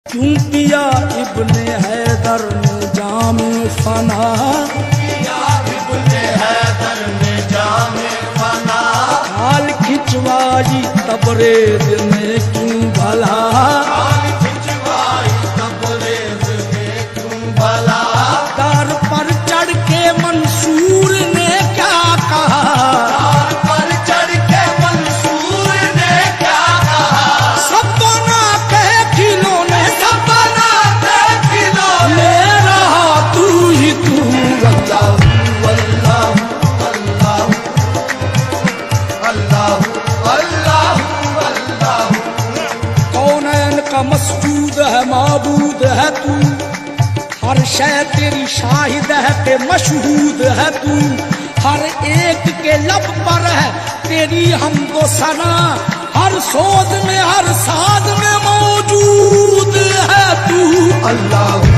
क्यों पिया इब्ने हैदर ने जामे फना, पिया इब्ने हैदर ने जामे फना, हाल खिंचवाई तबरेज में क्यों भला, हाल खिंचवाई तबरेज में क्यों भला। दर पर चढ़ के मंसूर ने क्या कहा, दर पर चढ़ के मंसूर ने क्या कहा, सब बना के खिलौने, सब बना के खिलौने, रहा तू ही तू। अल्लाह अल्लाह अल्लाह अल्लाह अल्लाह, कौनैन का मसजूद है माबूद है तू, हर शय तेरी शाहिद है के मशहूद है तू, हर एक के लब पर है तेरी हमदो सना, हर सोच में हर साज में मौजूद है तू। अल्लाह